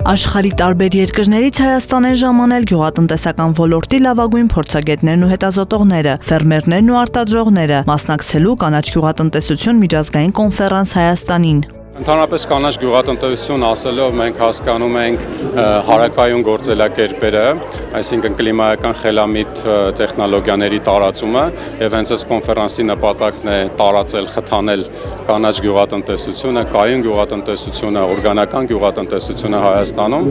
Աշխարհի տարբեր երկրներից Հայաստան են ժամանել գյուղատնտեսական ոլորտի լավագույն փորձագետներն ու հետազոտողները, ֆերմերներն ու արտադրողները, մասնակցելու կանաչ գյուղատնտեսություն միջազգային կոնֆերանս Հայաստանին։ Ընդհանրապես կանաչ գյուղատնտեսություն ասելով մենք հասկանում ենք հարակայուն գործելակերպերը, այսինքն կլիմայական խելամիտ տեխնոլոգիաների տարածումը, եւ հենց այս կոնֆերանսի նպատակն է տարածել, խթանել կանաչ գյուղատնտեսությունը, կայուն գյուղատնտեսությունը, օրգանական գյուղատնտեսությունը Հայաստանում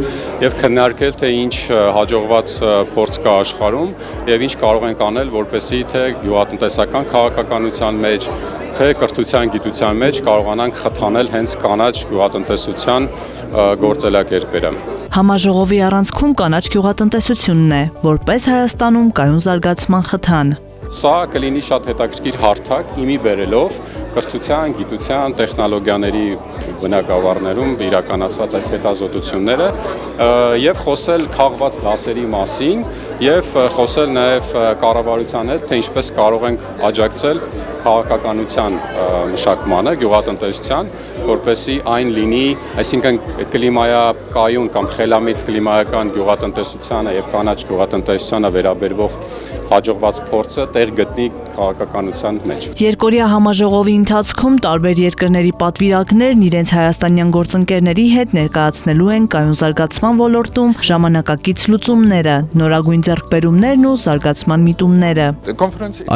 եւ քննարկել թե ինչ հաջողված փորձ կա աշխարհում եւ ինչ կարող ենք անել, որպեսզի թե գյուղատնտեսական քաղաքականության մեջ թե կրթության գիտության մեջ կարողանանք խթանել հենց կանաչ գյուղատնտեսության գործելակերպերը։ Համաժողովի առանցքում կանաչ գյուղատնտեսությունն է, որպես Հայաստանում կայուն զարգացման խթան։ Սա կլինի շատ հետաքրքիր հարթակ իմի բերելով կրթության, գիտության, տեխնոլոգիաների բնագավառներում իրականացված այս հետազոտությունները եւ խոսել քաղված դասերի մասին եւ խոսել նաեւ կառավարության հետ, թե ինչպես կարող ենք աջակցել քաղաքականության մշակմանը, գյուղատնտեսության, որպեսզի այն լինի, այսինքն կլիմայակայուն կամ խելամիտ կլիմայական գյուղատնտեսությանը եւ կանաչ գյուղատնտեսությանը վերաբերվող հաջողված փորձը տեղ գտնի քաղաքականության մեջ։ Երկօրյա համաժողովի ընթացքում տարբեր երկրների պատվիրակներն իրենց հայաստանյան գործընկերների հետ ներկայացնելու են կայուն զարգացման ոլորտում ժամանակակից լուծումները, նորագույն ձեռքբերումներն ու զարգացման միտումները։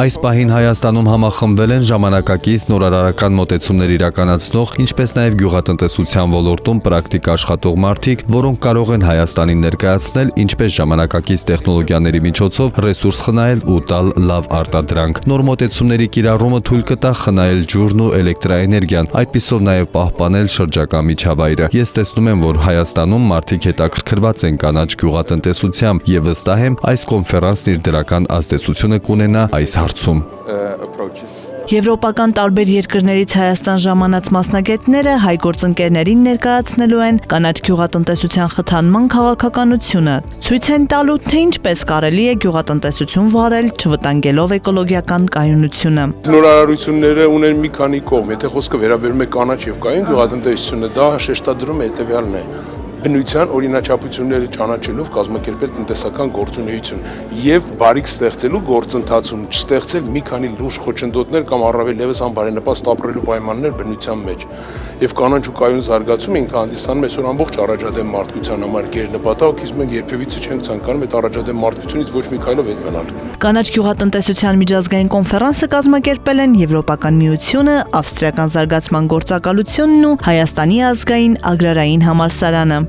Այս պահին Հայաստանում համախմբվել են ժամանակակից նորարարական մոտեցումներ իրականացնող, ինչպես նաև գյուղատնտեսության ոլորտում պրակտիկ աշխատող մարդիկ, որոնք կարող են Հայաստանին ներկայացնել ինչպես ժամանակակից տեխնոլոգիաների միջոցով ռեսուրս խնայել ու տալ լավ արտադրանք։ Նոր մոտեցումների կիրառումը թույլ կտա խնայել ջուրն ու էլեկտրաէներգիան, այդպիսով նաև պահպանել շրջակա միջավայրը։ Ես տեսնում եմ, որ Հայաստանում մարդիկ հետաքրքրված են կանաչ գյուղատնտեսությամբ եւ վստահ եմ այս կոնֆերանսն իր դրական ազդեցությունը կունենա այս հարցում։ Եվրոպական տարբեր երկրներից Հայաստան ժամանած մասնագետները հայ գործընկերներին ներկայացնելու են կանաչ գյուղատնտեսության խթանման քաղաքականությունը, ցույց են տալու, թե ինչպես կարելի է գյուղատնտեսություն վարել, չվտանգելով էկոլոգիական կայունությունը։ Նորարարությունները ունեն մի քանի կողմ, եթե խոսքը վերաբերում է կանաչ եւ կայուն գյուղատնտեսությունը, դա շեշտադրում է հետեւյալն է. բնության օրինաչափությունները ճանաչելով կազմակերպել տնտեսական գործունեություն եւ բարիք ստեղծելու գործընթացում չստեղծել մի քանի լուրջ խոչընդոտներ կամ առավել եւս անբարենպաստ ապրելու պայմաններ բնության մեջ եւ կանաչ ու կայուն զարգացումը ինքը հանդիսանում է այսօր ամբողջ առաջադեմ մարդկության համար գերնպատակ, իսկ մենք երբևիցե չենք ցանկանում այդ առաջադեմ մարդկությունից ոչ մի քայլով հետ մնալ։ Կանաչ գյուղատնտեսության միջազգային կոնֆերանսը կազմակերպել են Եվրոպական միությունը, Ավստրիական զարգացման գործակալությունն ու Հայաստանի ազգային ագրարային համալսարանը։